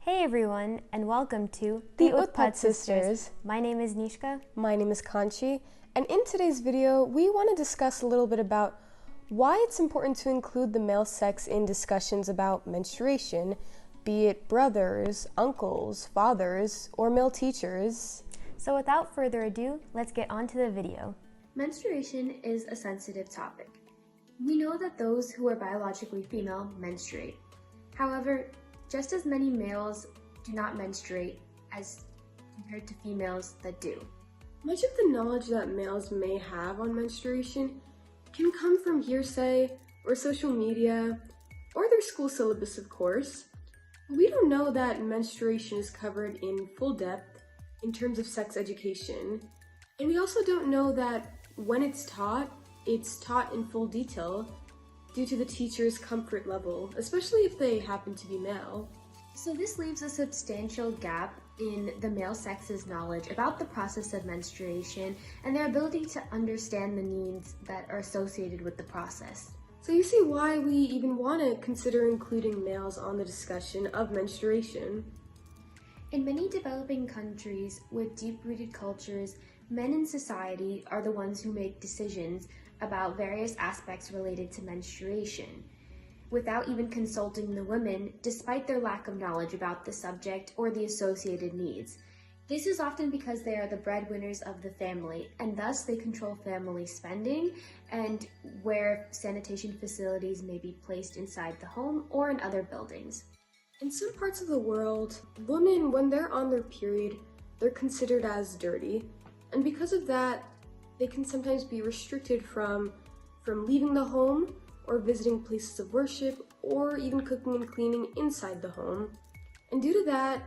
Hey everyone, and welcome to The Utpat Sisters. My name is Nishka. My name is Kanchi, and in today's video, we want to discuss a little bit about why it's important to include the male sex in discussions about menstruation, be it brothers, uncles, fathers, or male teachers. So without further ado, let's get on to the video. Menstruation is a sensitive topic. We know that those who are biologically female menstruate. However, just as many males do not menstruate as compared to females that do. Much of the knowledge that males may have on menstruation can come from hearsay or social media or their school syllabus, of course. We don't know that menstruation is covered in full depth in terms of sex education. And we also don't know that when it's taught in full detail due to the teacher's comfort level, especially if they happen to be male. So this leaves a substantial gap in the male sex's knowledge about the process of menstruation and their ability to understand the needs that are associated with the process. So you see why we even want to consider including males on the discussion of menstruation. In many developing countries with deep-rooted cultures, men in society are the ones who make decisions about various aspects related to menstruation, without even consulting the women, despite their lack of knowledge about the subject or the associated needs. This is often because they are the breadwinners of the family, and thus they control family spending and where sanitation facilities may be placed inside the home or in other buildings. In some parts of the world, women, when they're on their period, they're considered as dirty, and because of that, they can sometimes be restricted from leaving the home or visiting places of worship or even cooking and cleaning inside the home. And due to that,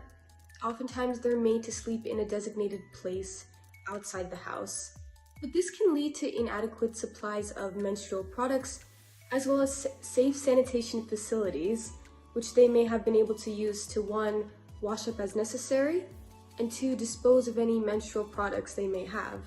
oftentimes they're made to sleep in a designated place outside the house. But this can lead to inadequate supplies of menstrual products as well as safe sanitation facilities, which they may have been able to use to 1, wash up as necessary, and 2, dispose of any menstrual products they may have.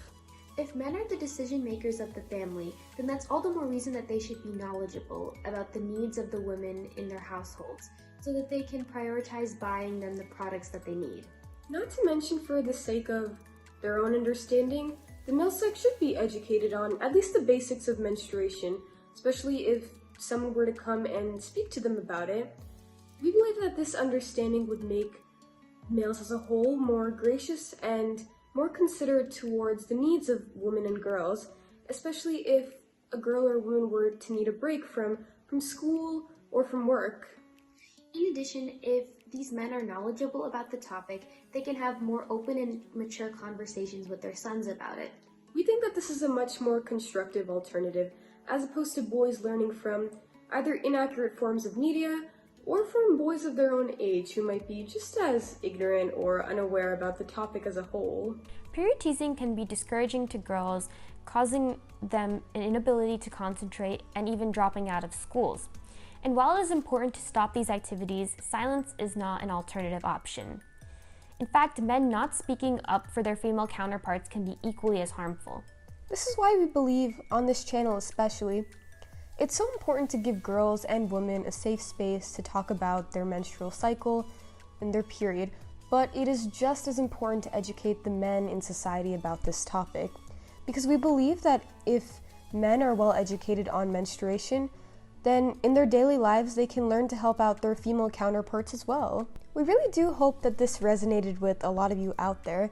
If men are the decision makers of the family, then that's all the more reason that they should be knowledgeable about the needs of the women in their households, so that they can prioritize buying them the products that they need. Not to mention, for the sake of their own understanding, the male sex should be educated on at least the basics of menstruation, especially if someone were to come and speak to them about it. We believe that this understanding would make males as a whole more gracious and more considerate towards the needs of women and girls, especially if a girl or woman were to need a break from school or from work. In addition, if these men are knowledgeable about the topic, they can have more open and mature conversations with their sons about it. We think that this is a much more constructive alternative, as opposed to boys learning from either inaccurate forms of media or from boys of their own age who might be just as ignorant or unaware about the topic as a whole. Period teasing can be discouraging to girls, causing them an inability to concentrate and even dropping out of schools. And while it is important to stop these activities, silence is not an alternative option. In fact, men not speaking up for their female counterparts can be equally as harmful. This is why we believe, on this channel especially, it's so important to give girls and women a safe space to talk about their menstrual cycle and their period, but it is just as important to educate the men in society about this topic, because we believe that if men are well educated on menstruation, then in their daily lives they can learn to help out their female counterparts as well. We really do hope that this resonated with a lot of you out there,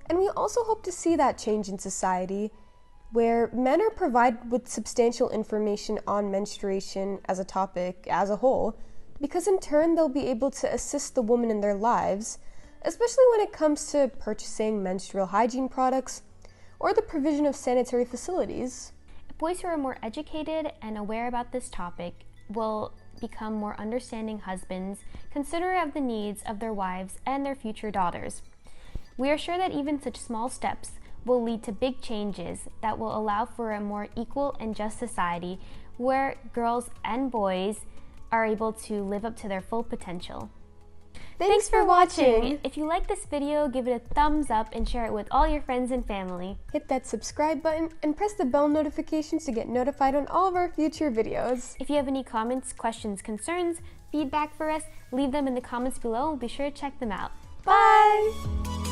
and we also hope to see that change in society, where men are provided with substantial information on menstruation as a topic as a whole, because in turn they'll be able to assist the woman in their lives, especially when it comes to purchasing menstrual hygiene products or the provision of sanitary facilities. Boys who are more educated and aware about this topic will become more understanding husbands, considerate of the needs of their wives and their future daughters. We are sure that even such small steps will lead to big changes that will allow for a more equal and just society where girls and boys are able to live up to their full potential. Thanks for watching! If you like this video, give it a thumbs up and share it with all your friends and family. Hit that subscribe button and press the bell notifications to get notified on all of our future videos. If you have any comments, questions, concerns, feedback for us, leave them in the comments below and be sure to check them out. Bye!